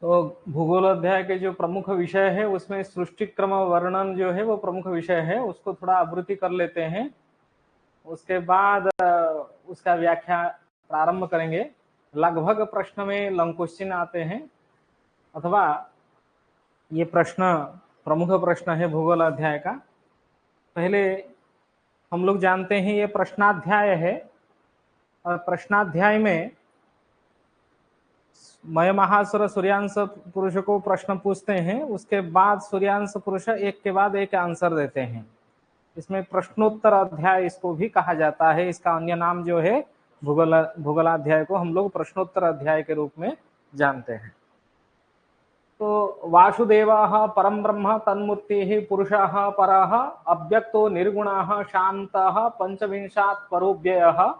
तो भूगोल अध्याय के जो प्रमुख विषय है उसमें सृष्टि क्रम वर्णन जो है वो प्रमुख विषय है, उसको थोड़ा आवृत्ति कर लेते हैं। उसके बाद उसका व्याख्या प्रारंभ करेंगे। लगभग प्रश्न में लॉन्ग क्वेश्चन आते हैं, अथवा ये प्रश्न प्रमुख प्रश्न है भूगोल अध्याय का। पहले हम लोग जानते हैं ये प्रश्नाध्याय है, और प्रश्नाध्याय में मय महासुर सूर्यांश पुरुष को प्रश्न पूछते हैं, उसके बाद सूर्यांश पुरुष एक के बाद एक आंसर देते हैं। इसमें प्रश्नोत्तर अध्याय इसको भी कहा जाता है। इसका अन्य नाम जो है भूगोलाध्याय को हम लोग प्रश्नोत्तर अध्याय के रूप में जानते हैं। तो वासुदेवः परम ब्रह्म तन्मूर्तिः पुरुषः परः अव्यक्तो निर्गुणः शान्तः पंचविंशात् परोव्ययः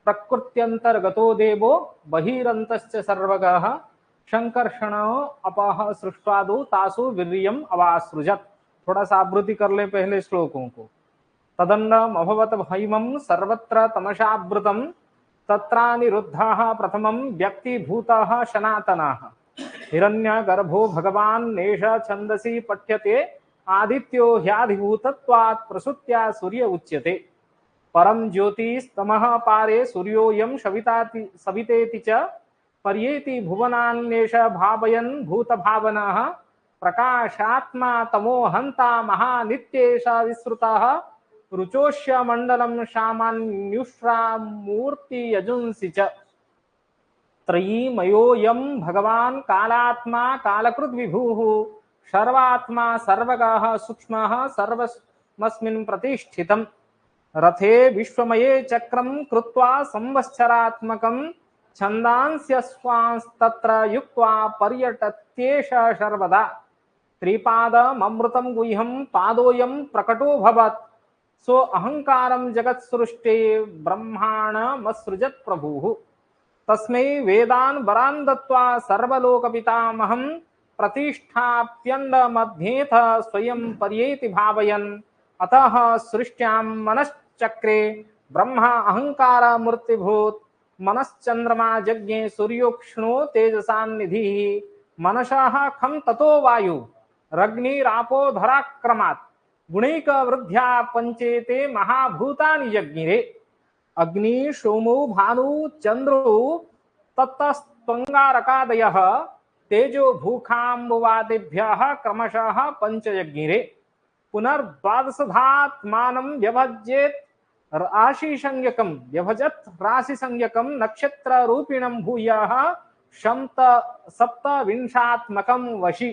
प्रकृत्यंतर्गतो देवो बहिरंतश्च सर्वगः शंकर्षण अपः सृष्ट्वादो तासु वीर्यम् अवासृजत्। थोड़ा सा आवृत्ति कर ले पहले श्लोकों को। तदन्नम अभवत भैमं सर्वत्र तमसावृतम् तत्रानिरुद्धः प्रथमं व्यक्तिभूतः सनातनः हिरण्यगर्भो भगवान् नेष छन्दसि पठ्यते आदित्यो ह्याधिभूतत्वात् प्रसूत्या सूर्य उच्यते परम ज्योतिस्तमः पारे सूर्योऽयं सवितेति च पर्येति भुवनान्येष भावयन् भूतभावनः प्रकाशात्मा तमो हन्ता महानित्येष विश्रुतः रुचोष्य मंडलम सामान्युष्रा मूर्ति यजुंसि च त्रयीमयोऽयं भगवान् कालात्मा कालकृत विभुः सर्वात्मा सर्वगः सूक्ष्मः सर्वस्मिन् प्रतिष्ठितम् रथे विश्वमये चक्रं कृत्वा संवत्सरात्मकं छन्दांस्यस्वांस्तत्र युक्त्वा पर्यटत्येष सर्वदा त्रिपादममृतं गुह्यं पादोऽयं प्रकटो भवत् सो अहंकारं जगत्सृष्टे ब्रह्माणमसृजत् प्रभुः तस्मै वेदान् वरान् दत्त्वा सर्वलोकपितामहं प्रतिष्ठाप्यण्डमध्येथ स्वयं पर्येति भावयन् अतः सृष्ट्यां मनश्चक्रे ब्रह्मा अहंकार मूर्तिभूत मनश्चंद्रमा यज्ञे सूर्योक्ष्णो तेजसान्निधिः मनसः खं ततो वायु रग्निरापो धराक्रमात् गुणैक वृद्ध्या पंचेते महाभूतानि यज्ञिरे अग्नि सोमो भानु चंद्रो तत्तस्त्वंगारकादयः तेजो भूखाम्बुवादिभ्यः क्रमशः पंचयज्ञिरे पुनर्द्वादशधात्मानं व्यभजेत् व्यभजत् राशि संज्ञकं नक्षत्र रूपिणं भूयः सप्तविंशात्मकं वशि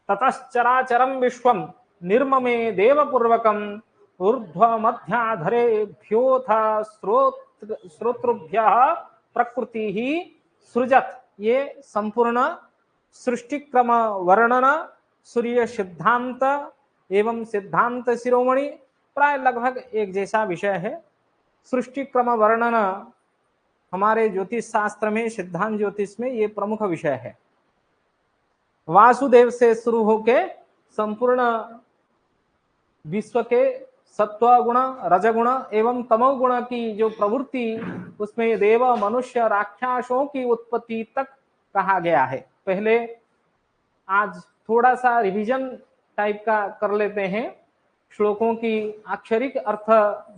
ततश्चराचरं विश्वं निर्ममे देवपूर्वकम् ऊर्ध्वमध्याधरेभ्योऽथ श्रोतृभ्यः प्रकृतिः सृजत्। ये संपूर्ण सृष्टि क्रम वर्णन सूर्य सिद्धांत एवं सिद्धांत शिरोमणि प्राय लगभग एक जैसा विषय है। सृष्टि क्रम वर्णन हमारे ज्योतिष शास्त्र में, सिद्धांत ज्योतिष में ये प्रमुख विषय है। वासुदेव से शुरू होके संपूर्ण विश्व के सत्व गुण, रजगुण एवं तमोगुण की जो प्रवृत्ति, उसमें देव मनुष्य राक्षसों की उत्पत्ति तक कहा गया है। पहले आज थोड़ा सा रिवीजन टाइप का कर लेते हैं, श्लोकों की अक्षरिक अर्थ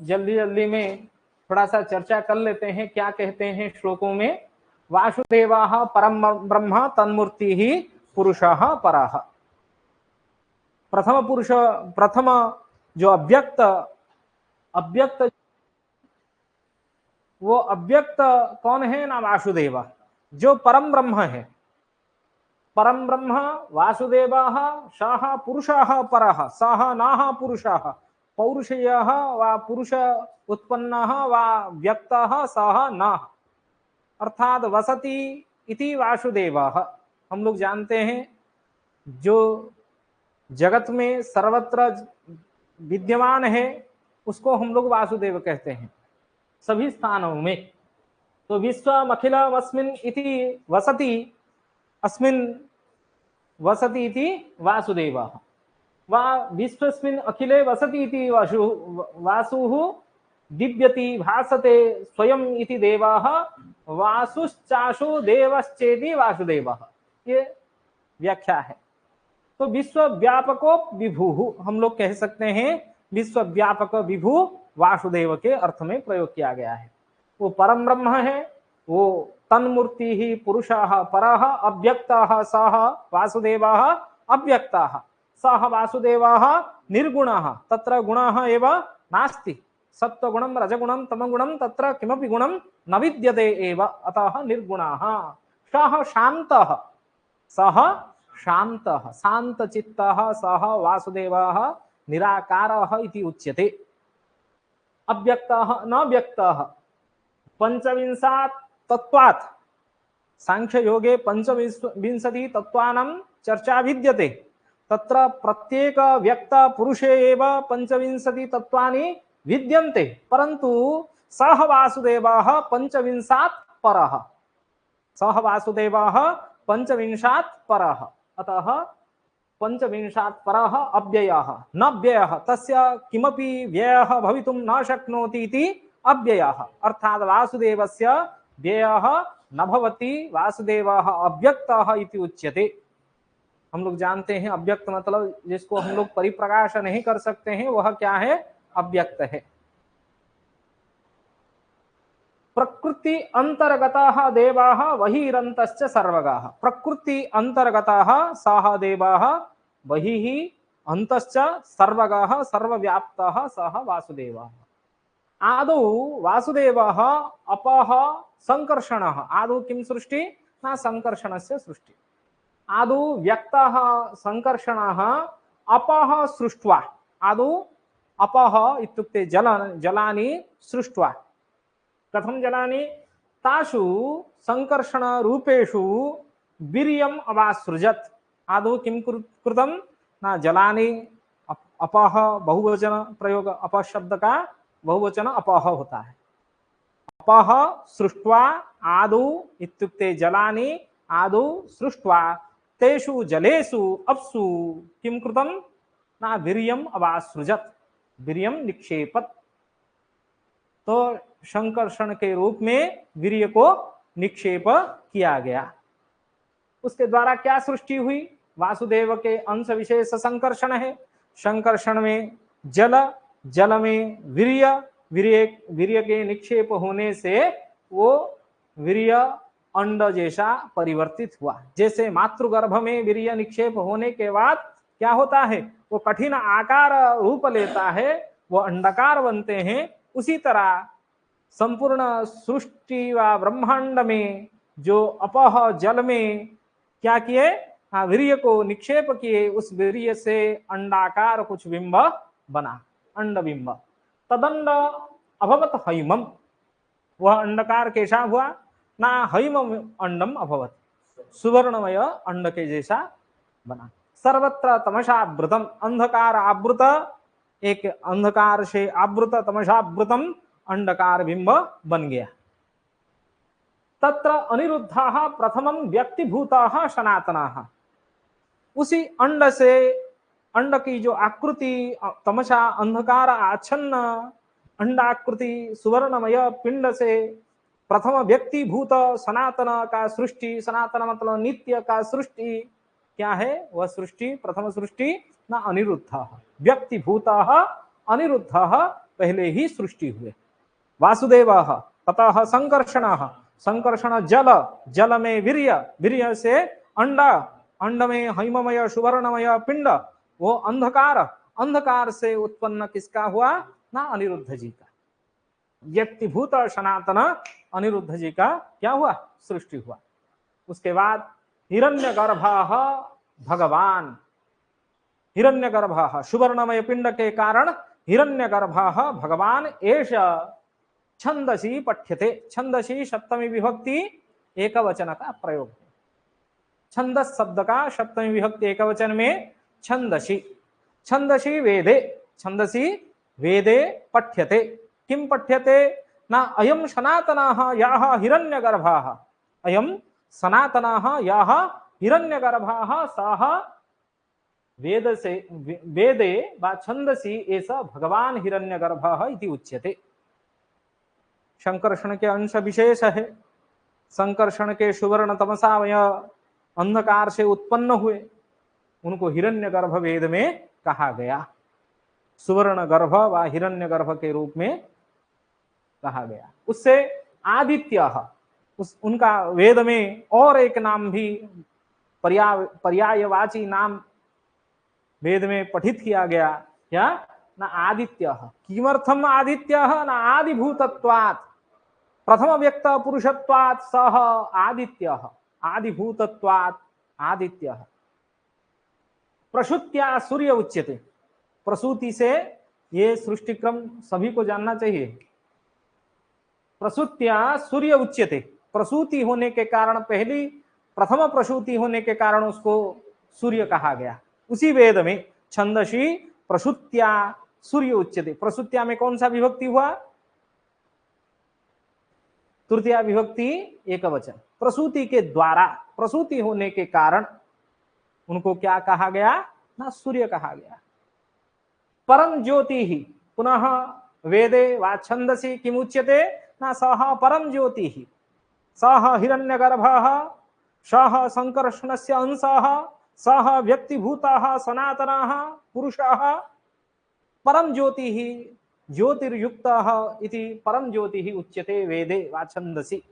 जल्दी जल्दी में थोड़ा सा चर्चा कर लेते हैं। क्या कहते हैं श्लोकों में? वासुदेवः परम ब्रह्म तन्मूर्ति ही पुरुषः परः। प्रथम पुरुष, प्रथम जो अव्यक्त वो अव्यक्त कौन है ना? वासुदेव, जो परम ब्रह्म है। परम ब्रह्म वासुदेवः सः पुरुषः परः, सः नाह पुरुषः पौरुषेयः वा पुरुष उत्पन्नः वा व्यक्तः सः नाह, अर्थात वसति इति वासुदेवः। हम लोग जानते हैं जो जगत में सर्वत्र विद्यमान है उसको हम लोग वासुदेव कहते हैं सभी स्थानों में। तो विश्वमखिलमस्मिन् इति वसति, अस्मिन् वसति इति वासुदेवः। वा विश्वस्मिन् अखिले वसति इति वासुः दिव्यति भासते स्वयं इति देवाः वासुश्चाशु देवश्चेति वासुदेवः, ये व्याख्या है। तो विश्व व्यापको विभु हम लोग कह सकते हैं, विश्व व्यापक विभु वासुदेव के अर्थ में प्रयोग किया गया है। वो परम ब्रह्म है, वो तन्मूर्ति ही पुरुषः परः अव्यक्तः सः वासुदेवः अव्यक्तः सः वासुदेवः निर्गुणः तत्र गुणः एव नास्ति, सत्वगुणं रजगुणं तमगुणं तत्र किमपि गुणं न विद्यते एव, अतः निर्गुणः। सः शान्तः, सः शान्तः शान्तचित्तः सः वासुदेवः निराकारः इति उच्यते। अव्यक्तः न व्यक्तः पंचविंशात् तत्वात् सांख्य योगे पंचविंशति तत्वानां चर्चा विद्यते, तत्र प्रत्येक व्यक्त पुरुषे एव पंचविंशति तत्वानि विद्यन्ते, परन्तु सः वासुदेवः पंचविंशात् परः, सः वासुदेवः पंचविंशात् परः, अतः पंचविंशात् परः अव्ययः न व्ययः, तस्य किमपि व्ययः भवितुं न शक्नोति इति अव्ययः, अर्थात वासुदेवस्य व्ययः न भवति, वासुदेवः अव्यक्तः इति उच्यते। हम लोग जानते हैं अव्यक्त मतलब जिसको हम लोग परिप्रकाश नहीं कर सकते हैं, वह क्या है, अव्यक्त है। प्रकृति अंतर्गताः देवाः बहिरन्तश्च सर्वगाः, प्रकृति अंतर्गताः सः देवाः बहिः अन्तश्च सर्वगाः सर्वव्याप्तः सः वासुदेवः। आदौ वासुदेवः अपः संकर्षणः, आदौ किं सृष्टि न संकर्षणस्य सृष्टि, आदौ व्यक्तः संकर्षणः अपः सृष्ट्वा, आदौ अपः इत्युक्ते जलानि सृष्ट्वा, कथं जलानि, तासु संकर्षण रूपेषु वीर्यम् अवासृजत्, आदौ किं कृतं न जलानि, अपः बहुवचन प्रयोग, अपः शब्द का बहुवचन अपः होता है, अपः सृष्ट्वा आदौ इत्युक्ते जलानि आदौ सृष्ट्वा तेषु जलेषु अप्सु किं कृतं न वीर्यम् अवासृजत्, वीर्यं निक्षेपत्, तो संकर्षण के रूप में वीर्य को निक्षेप किया गया। उसके द्वारा क्या सृष्टि हुई, वासुदेव के अंश विशेष संकर्षण है, संकर्षण में जल, जल में वीर्य, वीर्य के निक्षेप होने से वो वीर्य अंड जैसा परिवर्तित हुआ। जैसे मातृगर्भ में वीर्य निक्षेप होने के बाद क्या होता है, वो कठिन आकार रूप लेता है, वो अंडाकार बनते हैं, उसी तरह संपूर्ण सृष्टि व ब्रह्मांड में जो अपह जल में क्या किए, वीर्य को निक्षेप किए, उस वीर्य से अंडाकार कुछ बिंब बना, अंड बिंब, तदंड अभवत हैमम, वह अंडकार कैसा हुआ ना, हैम अंडम अभवत, सुवर्णमय अंड के जैसा बना। सर्वत्र तमसावृतम, अंधकार आवृत, एक अंधकार से आवृत तमसावृतम अंडकार बिंब बन गया। तत्र अनिरुद्धाः प्रथमं व्यक्तिभूताः सनातनाः, उसी अंड से, अंड की जो आकृति तमसा अंधकार आच्छन्न अंडाकृति सुवर्णमय पिंड से प्रथम व्यक्तिभूत सनातन का सृष्टि, सनातन मतलब नित्य का सृष्टि क्या है, वह सृष्टि प्रथम सृष्टि न अनिरुद्धः, व्यक्तिभूतः अनिरुद्धः पहले ही सृष्टि हुए। वासुदेवः ततः संकर्षणः, संकर्षण जल, जल में वीर्य, वीर्य से अंड, अंड में हैममय सुवर्णमय पिंड, वो अंधकार, अंधकार से उत्पन्न किसका हुआ ना, अनिरुद्ध जी का, व्यक्तिभूत सनातन अनिरुद्ध जी का क्या हुआ, सृष्टि हुआ। उसके बाद हिरण्यगर्भः भगवान, हिरण्यगर्भः सुवर्णमय पिंड के कारण हिरण्यगर्भः भगवान एष छंदसी पठ्यते, छंदसी सप्तमी विभक्ति एक वचन का प्रयोग है, छंदस शब्द का सप्तमी विभक्ति एक वचन में छंदसी, छंदसी वेदे, छंदसी वेदे पठ्यते, किम पठ्यते ना, अयम सनातनः याः हिरण्यगर्भः, अयम सनातनः याः हिरण्यगर्भः सः वेद से वेदे वा छंदसी एष भगवान हिरण्यगर्भः इति उच्यते। संकर्षण के अंश विशेष है। संकर्षण के सुवर्ण तमसामय अंधकार से उत्पन्न हुए, उनको हिरण्यगर्भ वेद में कहा गया। सुवर्ण गर्भ व हिरण्यगर्भ के रूप में कहा गया। उससे आदित्य, उनका वेद में और एक नाम भी पर्यायवाची नाम वेद में पठित किया गया। क्या? न आदित्य। किमर्थम आदित्य? न आदिभूतत्वात्, प्रथम व्यक्त पुरुषत्वात् सह आदित्य, आदिभूतत्वात् आदित्य। प्रसूत्या सूर्य उच्यते। प्रसूति से, ये सृष्टि क्रम सभी को जानना चाहिए। प्रसूत्या सूर्य उच्यते। प्रसूति होने के कारण, पहली प्रथम प्रसूति होने के कारण उसको सूर्य कहा गया। उसी वेद में छंदसी प्रसूत्या सूर्य उच्यते। प्रसूत्या में कौन सा विभक्ति हुआ? तृतीया विभक्ति एकवचन। प्रसूति के द्वारा, प्रसूति होने के कारण उनको क्या कहा गया? ना सूर्य कहा गया। परम ज्योति ही, पुनः वेदे वा छंदसी किमुच्यते? ना सह परम ज्योति ही, सह हिरण्यगर्भः, सह संकर्षणस्य अंशः, सह व्यक्तिभूतः सनातनः पुरुषः, परम ज्योति ही ज्योतिर्युक्तः इति परम ज्योति ही उच्यते वेदे वा छंदसी।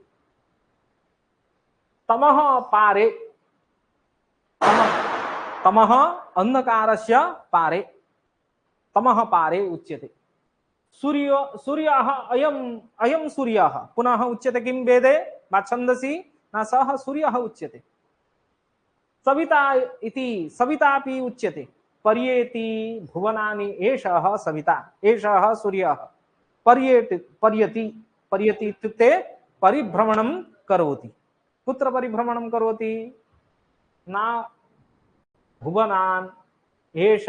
तमः पारे, तमः अंधकारस्य पारे, तमः पारे उच्यते। सूर्यः अयम् अयं सूर्यः, पुनः उच्यते किं वेदे वा छंदसी? न सः सूर्यः उच्यते। सविता इति सवितापि उच्यते। पर्येति भुवनानि एषः सविता, एषः सूर्यः। पर्यति, पर्यति इत्युक्ते परिभ्रमणं करोति। कुत्र परिभ्रमणं करोति? ना भुवनान् एष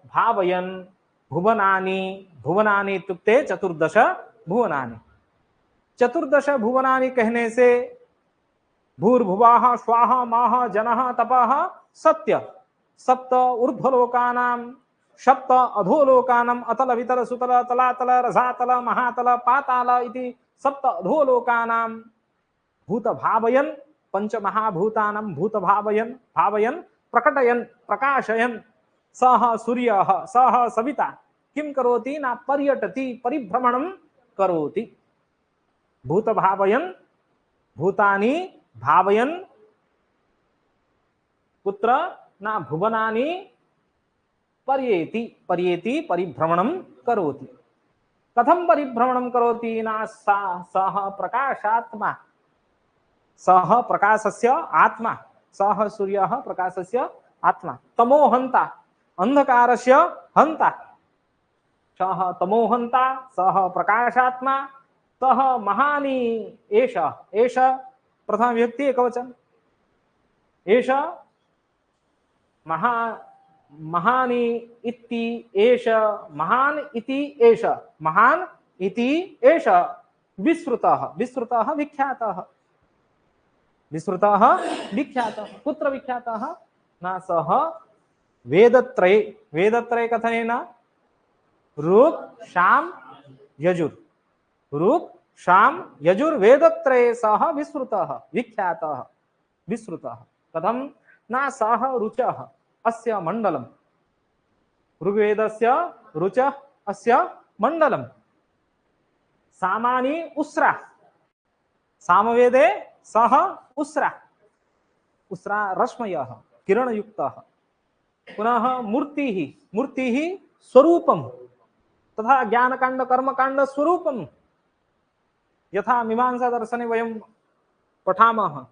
भावयन् भुवनानि, भुवनानि इत्युक्ते 14 भुवनानि। 14 भुवनानि कहने से भूर्भुवः स्वाहा माह जनः तपः सत्य, सप्त ऊर्ध्वलोकानां सप्त अधोलोकानां अतल वितल सुतल तलातल रसातल महातल पाताल इति सप्त अधोलोकानां भूत भावयन्, पंच महाभूतानां भूत भावयन्, भावयन् प्रकटयन् प्रकाशयन् सह सूर्यः सह सविता किं करोति? ना पर्यटति, परिभ्रमणं करोति। भूत भावयन्, भूतानि भावयन्, कुत्र? ना भुवनानि पर्येति, पर्येति परिभ्रमणं करोति। कथं परिभ्रमणं करोति? ना सः प्रकाशात्मा, सः प्रकाशस्य आत्मा, सः सूर्यः प्रकाशस्य आत्मा। तमोहन्ता, अंधकारस्य हन्ता, सः तमोहन्ता, सः प्रकाशात्मा, सः महानि एष, एष प्रथम व्यक्ति एकवचन, एष महानि इति एष, महान इति एष, महान इति एष विश्रुतः, विश्रुतः विख्यातः, विश्रुतः विख्यातः। कुत्र विख्यातः? न सः वेदत्रये, वेदत्रये कथनेन ऋक् साम यजुर्, ऋक् साम यजुर् वेदत्रये सः विश्रुतः विख्यातः, विश्रुतः। कथं? न सः रुचः अस्य मंडलम, ऋग्वेदस्य रुचः अस्य मंडलम। सामानि उस्रा, सामवेदे सः उस्रा, उस्रा रश्मयः किरणयुक्तः। पुनः मूर्तिः, मूर्तिः स्वरूपं, तथा ज्ञानकांड कर्मकांड स्वरूपं। यथा मीमांसा दर्शने वयं पठामः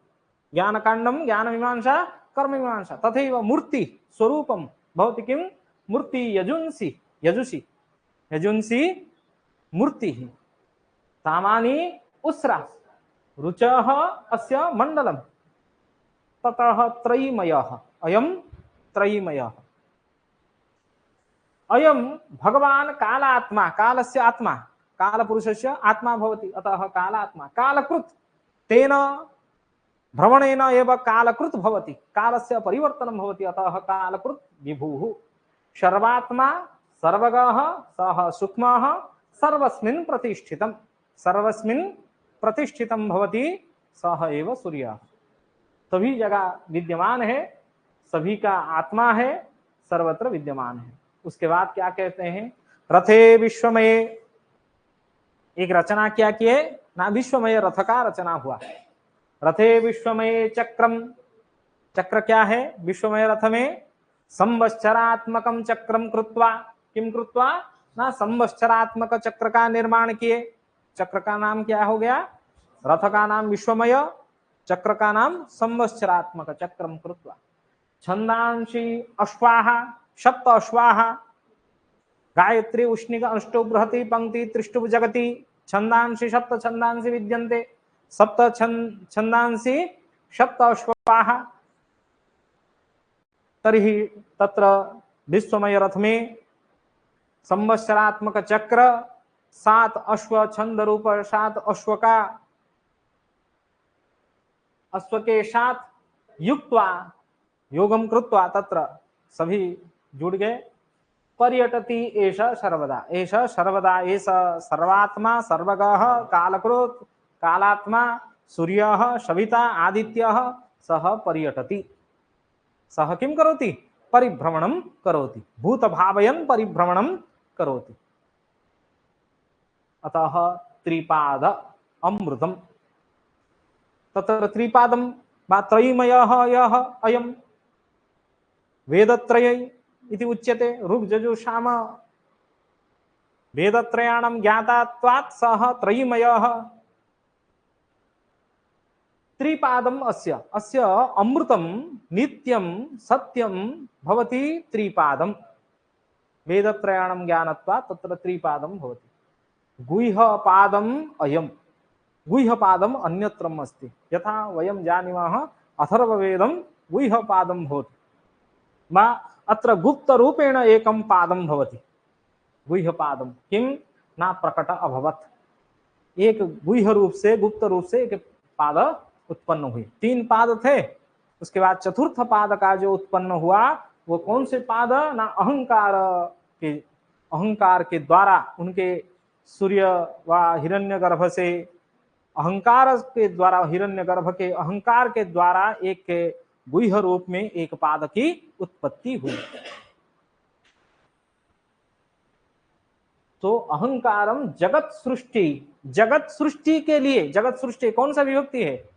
ज्ञानकांडं ज्ञानमीमांसा कर्ममीमांसा, तथैव मूर्ति स्वरूपं भवति। किं? मूर्ति यजुंसि, यजुषि, यजुंसि मूर्तिः। सामानि उस्रा, रुचः अस्य मंडलम। ततः त्रयीमयः, अयं त्रयीमयः। अयं भगवान कालात्मा, कालस्य आत्मा, कालपुरुषस्य आत्मा भवति, अतः कालात्मा। कालकृत्, तेन भ्रमणेन एव कालकृत भवति, कालस्य परिवर्तनं भवति, अतः कालकृत विभुः। सर्वात्मा सर्वगः सः सूक्ष्मः सर्वस्मिन् प्रतिष्ठितं, सर्वस्मिन् प्रतिष्ठितं भवति सः एव सूर्यः। सभी जगह विद्यमान है, सभी का आत्मा है, सर्वत्र विद्यमान है। उसके बाद क्या कहते हैं, रथे विश्वमय, एक रचना क्या किए ना, विश्वमय रथ का रचना हुआ। रथे विश्वमय चक्रम, चक्र क्या है विश्वमय रथ में, संवत्सरात्मकम चक्रम कृत्वा, किम कृत्वा ना, संवत्सरात्मक चक्र का निर्माण किए। चक्र का नाम क्या हो गया, रथ का नाम विश्वमय, चक्र का नाम संवत्सरात्मक चक्रम कृत्वा। छंदांशी अश्वाह, सप्त अश्वाह, गायत्री उष्णिक अष्टो बृहति पंक्ति त्रिष्टुभ जगति, छंदांसी सप्त छंदांसी विद्यन्ते, सप्त छंदांसी सप्त अश्वाः। तर्हि तत्र विश्वमय रथ में संवत्सरात्मक चक्र, 7 अश्व छंद रूप 7 अश्व का, अश्व के साथ युक्त्वा योगम कृत्वा, तत्र सभी जुड़ गए। पर्यटति एष सर्वदा, एष सर्वदा, एष सर्वात्मा सर्वगः कालकृत, कालात्मा सूर्यः सविता आदित्यः, सः पर्यटति, सः किं करोति, परिभ्रमणं करोति, भूतभावयन् परिभ्रमणं करोति। अतः त्रिपाद अमृतम्, तत्र त्रिपादं वा त्रयीमयः यः अयं वेदत्रय इति उच्यते। ऋग्यजुः वेदत्रयाणां ज्ञातात्वात् सः त्रयीमयः। त्रिपादम् अस्य, अस्य अमृतं नित्यं सत्यं भवति त्रिपादं। वेदत्रयाणां ज्ञानत्वात् तत्र त्रिपादं भवति। गुह्यपादम् अयं, गुह्यपादम् अन्यत्रम् अस्ति। यथा वयं जानीमः अथर्ववेदं गुह्यपादं भवति, वा अत्र गुप्तरूपेण एकं पादं भवति। गुह्यपादं किं न प्रकट अभवत्, एक गुह्य रूप से गुप्त रूप से एक पाद उत्पन्न हुई। 3 पाद थे, उसके बाद चतुर्थ पाद का जो उत्पन्न हुआ वो कौन से पाद ना, अहंकार के द्वारा उनके सूर्य व हिरण्यगर्भ से, अहंकार के द्वारा, हिरण्यगर्भ के अहंकार के द्वारा एक गुह्य रूप में एक पाद की उत्पत्ति हुई। तो अहंकारम जगत सृष्टि, जगत सृष्टि के लिए, जगत सृष्टि कौन सा विभक्ति है,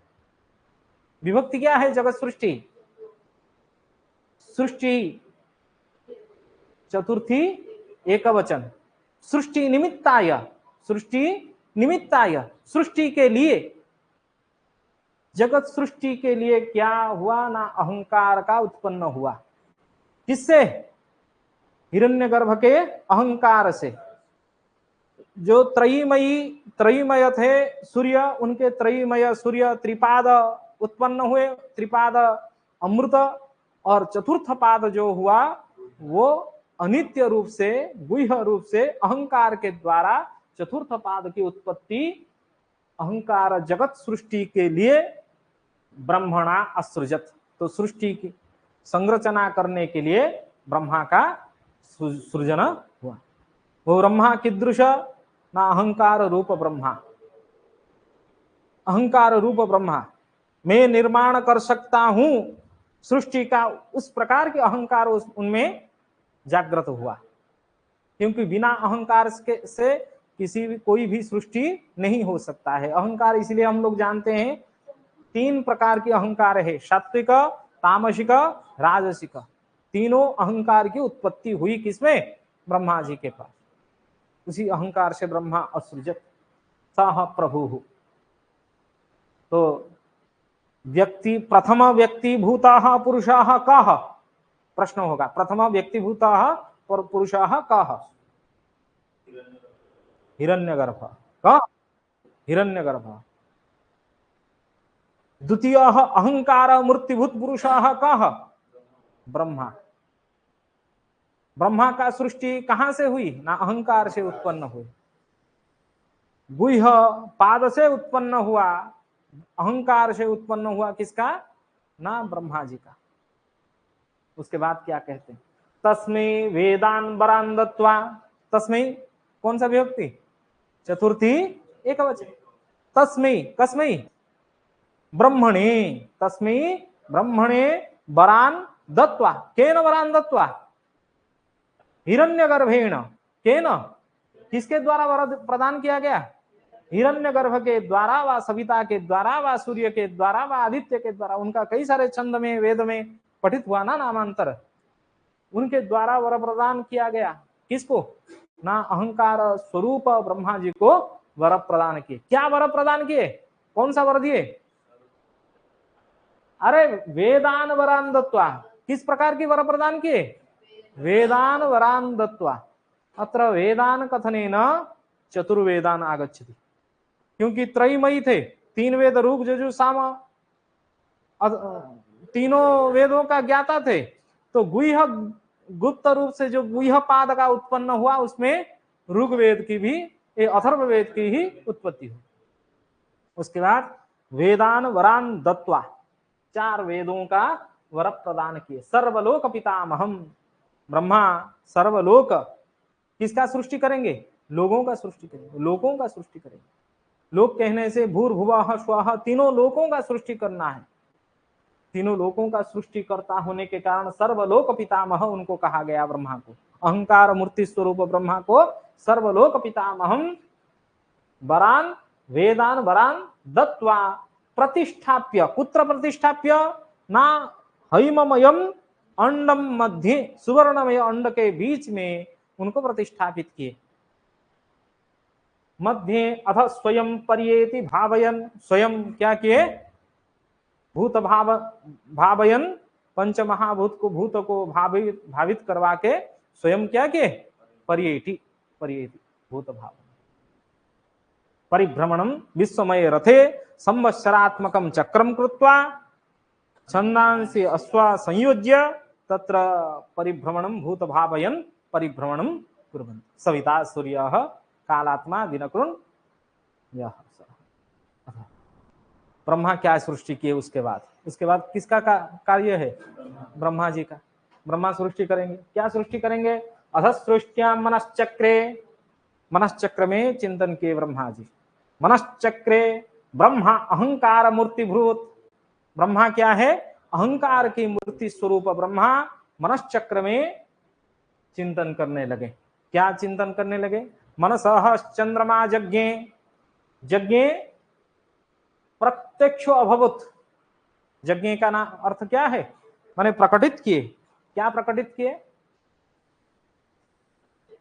विभक्ति क्या है जगत सृष्टि, सृष्टि चतुर्थी एकवचन, सृष्टि निमित्ताय, सृष्टि निमित्ताय, सृष्टि के लिए, जगत सृष्टि के लिए क्या हुआ ना, अहंकार का उत्पन्न हुआ। किससे, हिरण्यगर्भ के अहंकार से। जो त्रयीमय थे सूर्य, उनके त्रयीमय सूर्य त्रिपाद उत्पन्न हुए, त्रिपाद अमृत, और चतुर्थ पाद जो हुआ वो अनित्य रूप से, गुह्य रूप से अहंकार के द्वारा चतुर्थ पाद की उत्पत्ति अहंकार जगत सृष्टि के लिए ब्रह्मणा असृजत। तो सृष्टि की संरचना करने के लिए ब्रह्मा का सृजन हुआ। वो ब्रह्मा कीदृश ना, अहंकार रूप ब्रह्मा, अहंकार रूप ब्रह्मा। मैं निर्माण कर सकता हूं सृष्टि का, उस प्रकार के अहंकार उनमें जागृत हुआ। क्योंकि बिना अहंकार से किसी भी कोई भी सृष्टि नहीं हो सकता है। अहंकार इसलिए हम लोग जानते हैं 3 प्रकार के अहंकार है, सात्विक, तामसिक, राजसिक। तीनों अहंकार की उत्पत्ति हुई किसमें, ब्रह्मा जी के पास। उसी अहंकार से ब्रह्मा असृजत, सह प्रभु। तो व्यक्ति, प्रथम व्यक्ति भूतः पुरुषः कः, प्रश्न होगा, प्रथम व्यक्ति भूतः पुरुषः कः, हिरण्यगर्भ, कः, हिरण्यगर्भ। द्वितीय अहंकार मूर्तिभूत पुरुषः कः, ब्रह्मा। ब्रह्मा का सृष्टि कहां से हुई ना, अहंकार से उत्पन्न हुई। गुह्य पाद से उत्पन्न हुआ, अहंकार से उत्पन्न हुआ किसका? ना ब्रह्मा जी का। उसके बाद क्या कहते हैं? तस्मै वेदान वरान दत्वा, तस्मै कौन सा विभक्ति? चतुर्थी एकवचन। तस्मै कस्मै? ब्रह्मणे, तस्मै ब्रह्मणे वरान दत्वा, केन वरान दत्वा? हिरण्यगर्भेण, केन? किसके द्वारा वर प्रदान किया गया? हिरण्यगर्भ के द्वारा व सविता के द्वारा व सूर्य के द्वारा व आदित्य के द्वारा। उनका कई सारे छंद में वेद में पठित हुआ ना नामांतर, उनके द्वारा वर प्रदान किया गया। किसको? ना अहंकार स्वरूप ब्रह्मा जी को वर प्रदान किए। क्या वर प्रदान किए? कौन सा वर दिए? अरे वेदान वरान दत्वा। किस प्रकार की वर प्रदान किए? वेदान वरान दत्वा। अत्र वेदान कथनेन चतुर्वेदान आगच्छति, क्योंकि त्रयमयी थे, तीन वेद ऋग यजुः साम, तीनों वेदों का ज्ञाता थे। तो गुह्य गुप्त रूप से जो गुह्य पाद का उत्पन्न हुआ, उसमें ऋग्वेद की भी, अथर्ववेद की ही उत्पत्ति हुई। उसके बाद वेदान वरान दत्वा, चार वेदों का वर प्रदान किए। सर्वलोक पितामहम, ब्रह्मा सर्वलोक किसका सृष्टि करेंगे? लोगों का सृष्टि करेंगे, लोगों का सृष्टि करेंगे। लोक कहने से भूर्भुवः स्वः, तीनों लोकों का सृष्टि करना है। तीनों लोकों का सृष्टिकर्ता होने के कारण सर्वलोक पितामह उनको कहा गया, ब्रह्मा को। अहंकार मूर्ति स्वरूप ब्रह्मा को सर्वलोक पितामहम वरान, वेदान वरान दत्वा प्रतिष्ठाप्य, कुत्र प्रतिष्ठाप्य? ना हैममयम अंडम मध्य, सुवर्णमय अंड के बीच में उनको प्रतिष्ठापित किए। मध्य अथ स्वयं पर्येति भावयन, स्वयं क्या किए? भूत भावयन, पंच महाभूत को, भूत को भावित करवा के स्वयं क्या किए? पर्येति, पर्येति भूत भाव परिभ्रमणम विश्वमय रथे संवत्सरात्मकम चक्रम कृत्वा छंदांसि अश्वा संयोज्य तत्र परिभ्रमणम भूत भावयन परिभ्रमणम कुर्वन्ति। सविता सूर्यः कालात्मा दिनकृन् यः। ब्रह्मा क्या सृष्टि किए? उसके बाद किसका कार्य है? ब्रह्मा जी का। ब्रह्मा सृष्टि करेंगे। क्या सृष्टि करेंगे? अथ सृष्ट्या मनश्चक्रे, मनश्चक्र में चिंतन किए ब्रह्मा जी। मनश्चक्रे ब्रह्मा अहंकार मूर्तिभूत, ब्रह्मा क्या है? अहंकार की मूर्ति स्वरूप ब्रह्मा मनश्चक्र में चिंतन करने लगे। क्या चिंतन करने लगे? मनसः चंद्रमा यज्ञे, यज्ञे प्रत्यक्ष अभवत। यज्ञ का नाम अर्थ क्या है? माने प्रकटित किए। क्या प्रकटित किए?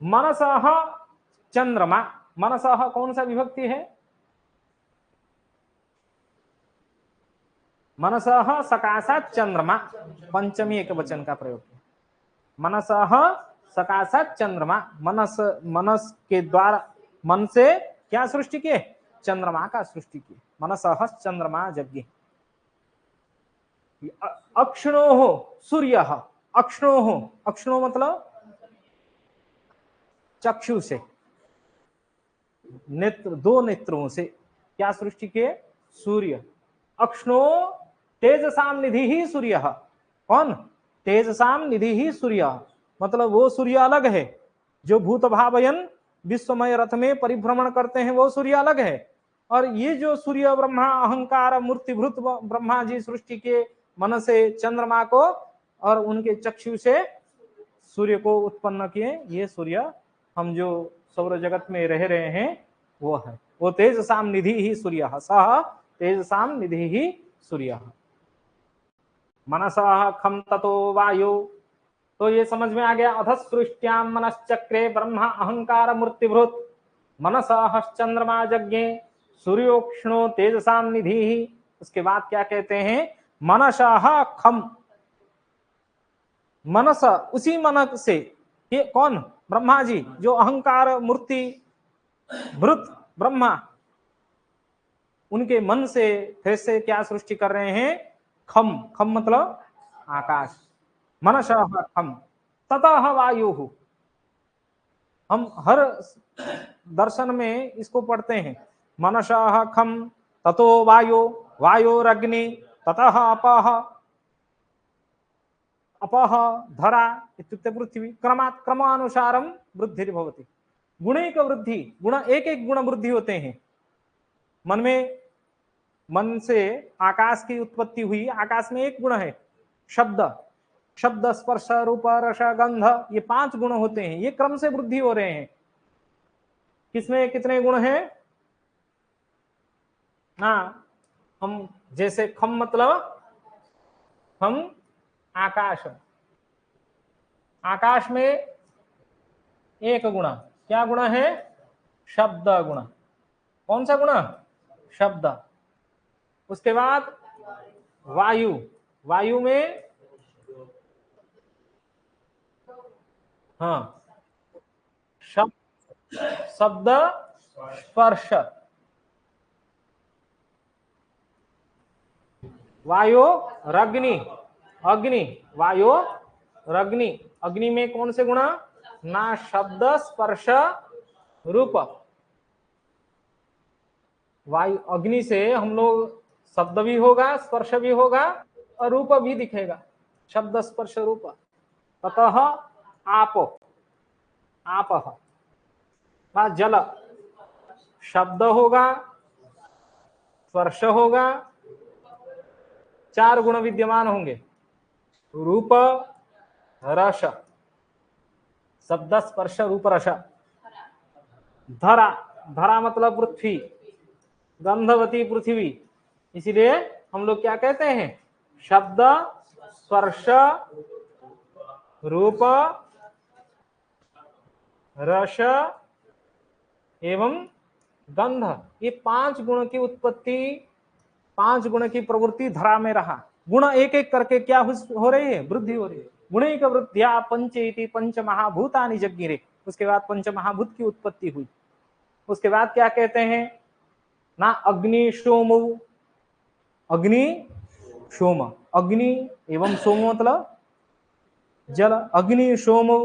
मनसः चंद्रमा, मनसः कौन सा विभक्ति है? मनसः सकाशात चंद्रमा, पंचमी एक वचन का प्रयोग किया। मनसः सकाशात चंद्रमा, मनस, मनस के द्वारा, मन से क्या सृष्टि किए? चंद्रमा का सृष्टि किए। मनसः चंद्रमा यज्ञ। अक्षणोः सूर्यः, अक्षणोः, अक्षणो मतलब चक्षु से, नेत्र, दो नेत्रों से क्या सृष्टि किए? सूर्य। अक्षणो तेजसाम निधि ही सूर्य। कौन? तेजसाम निधि ही सूर्य, मतलब वो सूर्य अलग है। जो भूत भावयन विश्वमय रथ में परिभ्रमण करते हैं वो सूर्य अलग है। और ये जो सूर्य ब्रह्मा अहंकार मूर्तिभूत ब्रह्मा जी सृष्टि के मन से चंद्रमा को और उनके चक्षु से सूर्य को उत्पन्न किए। ये सूर्य हम जो सौर जगत में रह रहे हैं वो है। वो तेजसाम निधि ही सूर्य, सह तेजसाम निधि ही सूर्य। मनसः खम ततो वायु, तो ये समझ में आ गया। अथ सृष्ट्याम मनश्चक्रे ब्रह्मा अहंकार मूर्तिभूत, मनसः चंद्रमा यज्ञे सूर्योक्षणो तेजसाम निधि ही। उसके बाद क्या कहते हैं? मनसः खम, मनस उसी मन से, ये कौन? ब्रह्मा जी, जो अहंकार मूर्ति भृत ब्रह्मा, उनके मन से फिर से क्या सृष्टि कर रहे हैं? खम, खम मतलब आकाश। मनसः खम ततः वायु। हम हर दर्शन में इसको पढ़ते हैं। मनसः खम ततो वायो, वायोरग्नि, ततः अपः, अपः धरा इत्युक्ते पृथ्वी। क्रमात् क्रमानुसारं वृद्धिर्भवति। गुणैक वृद्धि, गुण एक एक गुण वृद्धि होते हैं। मन में, मन से आकाश की उत्पत्ति हुई। आकाश में एक गुण है शब्द, शब्द स्पर्श रूप रस गंध, ये 5 गुण होते हैं। ये क्रम से वृद्धि हो रहे हैं। किसमें कितने गुण हैं? हाँ, हम जैसे खम मतलब हम आकाश, आकाश में एक गुण, क्या गुण है? शब्द गुण। कौन सा गुण? शब्द। उसके बाद वायु, वायु में हाँ शब्द स्पर्श, वायु रग्नि, अग्नि, वायु रग्नि। अग्नि में कौन से गुण? ना शब्द स्पर्श रूप। वायु, अग्नि से हम लोग शब्द भी होगा, स्पर्श भी होगा और रूप भी दिखेगा। शब्द स्पर्श रूप। ततः आपो, आपः जल, शब्द होगा, स्पर्श होगा, 4 गुण विद्यमान होंगे। रूप रस, शब्द स्पर्श रूप रस। धरा, धरा मतलब पृथ्वी, गंधवती पृथ्वी। इसीलिए हम लोग क्या कहते हैं? शब्द स्पर्श रूप रस एवं गंध, ये 5 गुण की उत्पत्ति, 5 गुण की प्रवृत्ति धरा में रहा। गुण एक एक करके क्या हो रही है? वृद्धि हो रही है। गुणैक वृद्ध्या पंचेति पंच महाभूतानि जज्ञिरे। उसके बाद पंच महाभूत की उत्पत्ति हुई। उसके बाद क्या कहते हैं? ना अग्नि सोमो, अग्नि सोम, अग्नि एवं सोम मतलब जल। अग्नि सोमो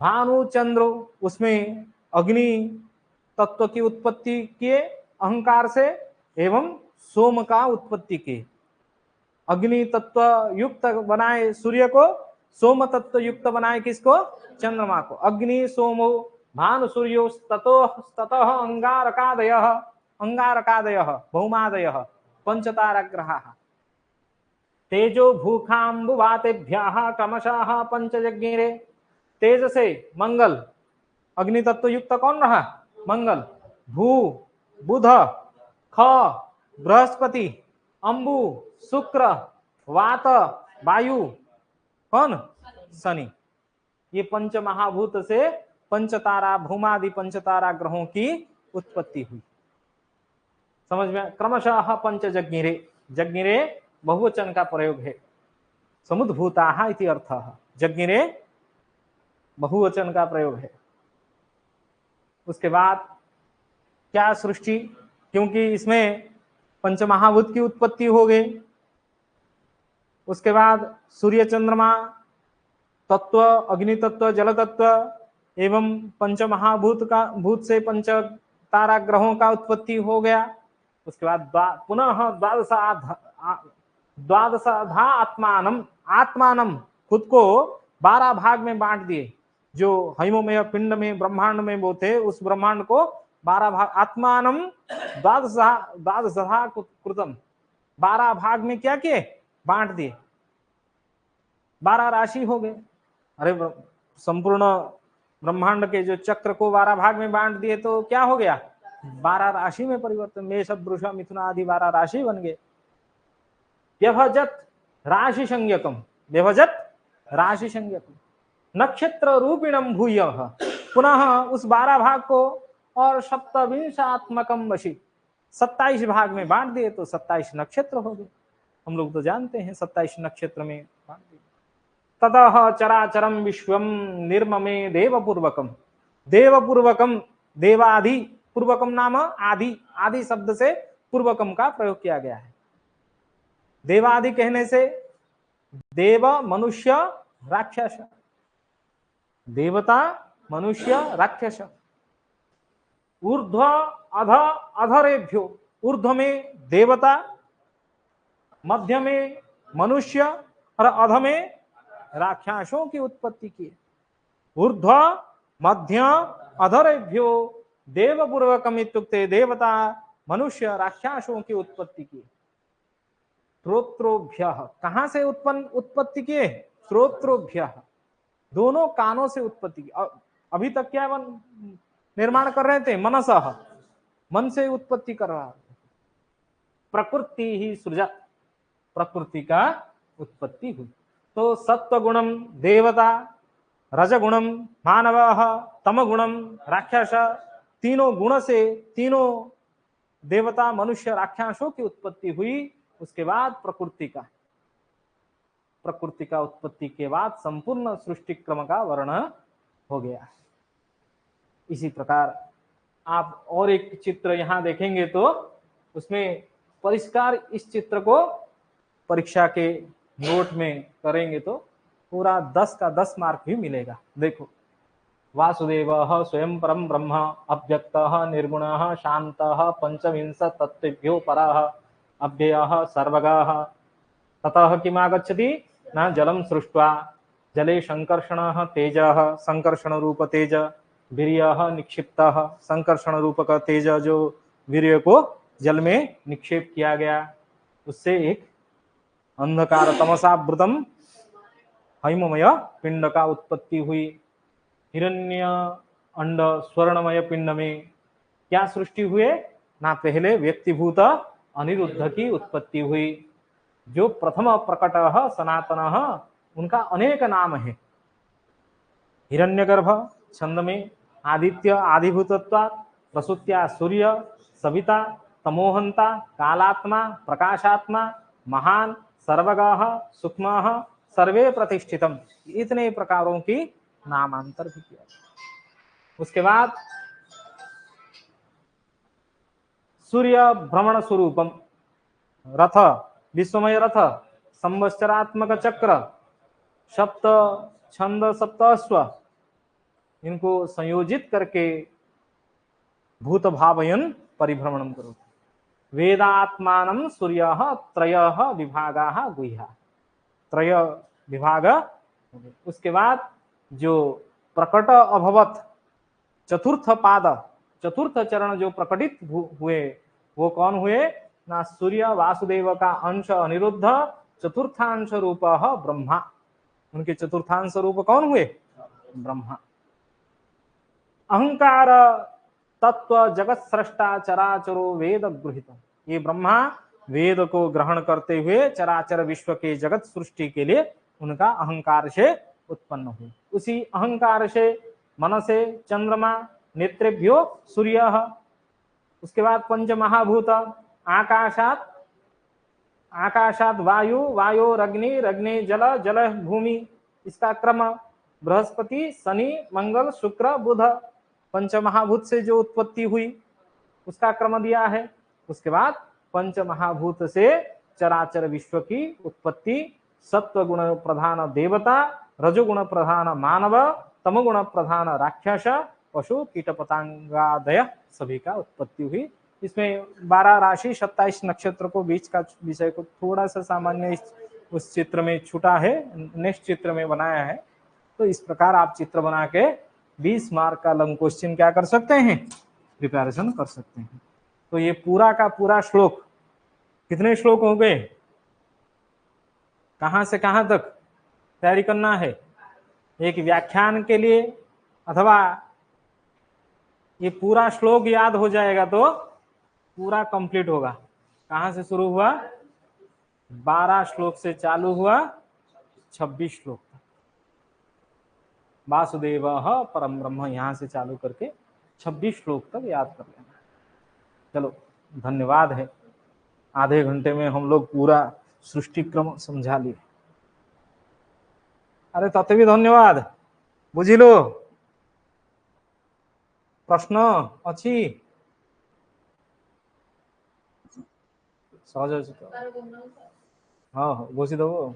भानु चंद्रो, उसमें अग्नि तत्व की उत्पत्ति किए अहंकार से, एवं सोम का उत्पत्ति किए। अग्नि तत्व युक्त बनाए सूर्य को, सोम तत्व युक्त बनाए किसको? चंद्रमा को। अग्नि सोमो भानु सूर्यो ततः अंगारकादयः, अंगारकादयः भौमादयः पंचताराग्रहाः। तेजो भूखाम्बुवातेभ्यः क्रमशः पंचजज्ञिरे। तेज से मंगल, अग्नि तत्व युक्त कौन रहा? मंगल। भू बुध, ख बृहस्पति, अंबु शुक्र, वात वायु कौन? शनि। ये पंच महाभूत से पंचतारा, भूमादि पंचतारा ग्रहों की उत्पत्ति हुई। समझ में? क्रमशः पंचजज्ञिरे, जज्ञिरे बहुवचन का प्रयोग है। समुद्भूताः इति अर्थः। जज्ञिरे बहुवचन का प्रयोग है। उसके बाद क्या सृष्टि, क्योंकि इसमें पंचमहाभूत की उत्पत्ति हो गई। उसके बाद सूर्य चंद्रमा तत्व, अग्नि तत्व, जल तत्व एवं पंचमहाभूत का, भूत से पंच तारा ग्रहों का उत्पत्ति हो गया। उसके बाद पुनः द्वादशाधा आत्मानम, आत्मानम खुद को 12 भाग में बांट दिए। जो हैमोमय पिंड में, ब्रह्मांड में वो थे, उस ब्रह्मांड को 12 भाग, आत्मानम द्वादशा कृतम, 12 भाग में क्या किए? बांट दिए। 12 राशि हो गए। अरे संपूर्ण ब्रह्मांड के जो चक्र को 12 भाग में बांट दिए तो क्या हो गया? 12 राशि में परिवर्तन। मेष वृष मिथुन आदि 12 राशि बन गए। व्यभजत राशि संज्ञकम, व्यभजत राशि संज्ञकम नक्षत्र रूपिणम भूय, पुनः उस 12 भाग को और सप्तविंशात्मकम वशी, 27 भाग में बांट दिए तो 27 नक्षत्र हो गए। हम लोग तो जानते हैं 27 नक्षत्र में बांट दिए। ततः चराचरम विश्वम निर्ममे देवपूर्वकम, देवपूर्वकम, देवादि, पूर्वकम नाम आदि, आदि शब्द से पूर्वकम का प्रयोग किया गया है। देवादि कहने से देव, मनुष्य, राक्षस, देवता, मनुष्य, राक्षस। ऊर्ध्व अध, अधरेभ्यो, ऊर्ध्व में देवता, मध्य में मनुष्य और अध में राक्षसों की उत्पत्ति की। ऊर्ध्व मध्य अधरेभ्यो देव पूर्वकम इत्युक्ते देवता मनुष्य राक्षसों की उत्पत्ति की। श्रोत्रोभ्य, कहां से उत्पत्ति किए? श्रोत्रोभ्य, दोनों कानों से उत्पत्ति की। अभी तक क्या निर्माण कर रहे थे? मनसः, मन से उत्पत्ति कर रहा। प्रकृति ही सृजत, प्रकृति का उत्पत्ति हुई। तो सत्व गुणम देवता, रजगुणम मानव, तम गुणम राक्षस, तीनों गुण से तीनों देवता मनुष्य राक्षसों की उत्पत्ति हुई। उसके बाद प्रकृति का उत्पत्ति के बाद संपूर्ण सृष्टि क्रम का वर्णन हो गया। इसी प्रकार आप और एक चित्र यहां देखेंगे तो उसमें परिष्कार, इस चित्र को परीक्षा के नोट में करेंगे तो पूरा 10 का 10 मार्क भी मिलेगा। देखो, वासुदेव स्वयं परम ब्रह्म अव्यक्त निर्गुण शांत पंचविंशत् तत्त्वेभ्यो परः अव्ययः सर्वगः ततः किमागच्छति न जलम सृष्ट्वा जले संकर्षणः तेजः संकर्षण रूप तेज वीर्यः निक्षिप्तः संकर्षण रूपक तेज, जो वीर्य को जल में निक्षेप किया गया, उससे एक अंधकार तमसावृतम हैममय पिंड का उत्पत्ति हुई। हिरण्य अंड स्वर्णमय पिंड में क्या सृष्टि हुए? ना पहले व्यक्तिभूत अनिरुद्ध की उत्पत्ति हुई। जो प्रथम प्रकट सनातन, उनका अनेक नाम है। हिरण्यगर्भ छंद में आदित्य आदिभूतत्वात्, प्रसूत्या सूर्य, सविता तमोहंता, कालात्मा प्रकाशात्मा, महान सर्वगः सूक्ष्मः सर्वे प्रतिष्ठितम, इतने प्रकारों की नामांतर भी किया। उसके बाद सूर्य भ्रमण स्वरूपम, रथ विश्वमय रथ, संवत्सरात्मक चक्र, सप्त छंद सप्तस्व, इनको संयोजित करके भूत भावयन परिभ्रमणम करो। वेदात्मानं सूर्यः त्रयः विभागाः गुह्या, त्रय विभाग। उसके बाद जो प्रकट अभवत चतुर्थ पाद, चतुर्थ चरण जो प्रकटित हुए, वो कौन हुए? ना सूर्य वासुदेव का अंश अनिरुद्ध, चतुर्थांश रूप ब्रह्मा। उनके चतुर्थांश रूप कौन हुए? ब्रह्मा। अहंकार तत्व जगत सृष्टा चराचरो वेद गृहीत, ये ब्रह्मा वेद को ग्रहण करते हुए चराचर विश्व के जगत सृष्टि के लिए उनका अहंकार से उत्पन्न हुए। उसी अहंकार से मन से चंद्रमा, नेत्रेभ्यो सूर्य। उसके बाद पंच महाभूत, आकाशात, आकाशात वायु, वायोरग्नि, अग्नि जल, जल भूमि, इसका क्रम। बृहस्पति, शनि, मंगल, शुक्र, बुध, पंच महाभूत से जो उत्पत्ति हुई उसका क्रम दिया है। उसके बाद पंच महाभूत से चराचर विश्व की उत्पत्ति, सत्व गुण प्रधान देवता, रजोगुण प्रधान मानव, तमोगुण प्रधान राक्षस, पशु कीट पतंगादय सभी का उत्पत्ति हुई। इसमें 12 राशि 27 नक्षत्र को बीच का विषय को थोड़ा सा सामान्य उस चित्र में छूटा है, नेक्स्ट चित्र में बनाया है। तो इस प्रकार आप चित्र बना के 20 मार्क का लंग क्वेश्चन क्या कर सकते हैं? प्रिपरेशन कर सकते हैं। तो ये पूरा का पूरा श्लोक, कितने श्लोक हो गए? कहां से कहां तक तैयारी करना है? एक व्याख्यान के लिए अथवा ये पूरा श्लोक याद हो जाएगा तो पूरा कंप्लीट होगा। कहां से शुरू हुआ? 12 श्लोक से चालू हुआ 26 श्लोक तक। वासुदेव परम ब्रह्म, यहां से चालू करके 26 श्लोक तक याद कर लेना। चलो, धन्यवाद है। आधे घंटे में हम लोग पूरा सृष्टि क्रम समझा लिए। अरे तते भी धन्यवाद। बुझिलो? प्रश्न अच्छी? सहज। हाँ, घोषित हो।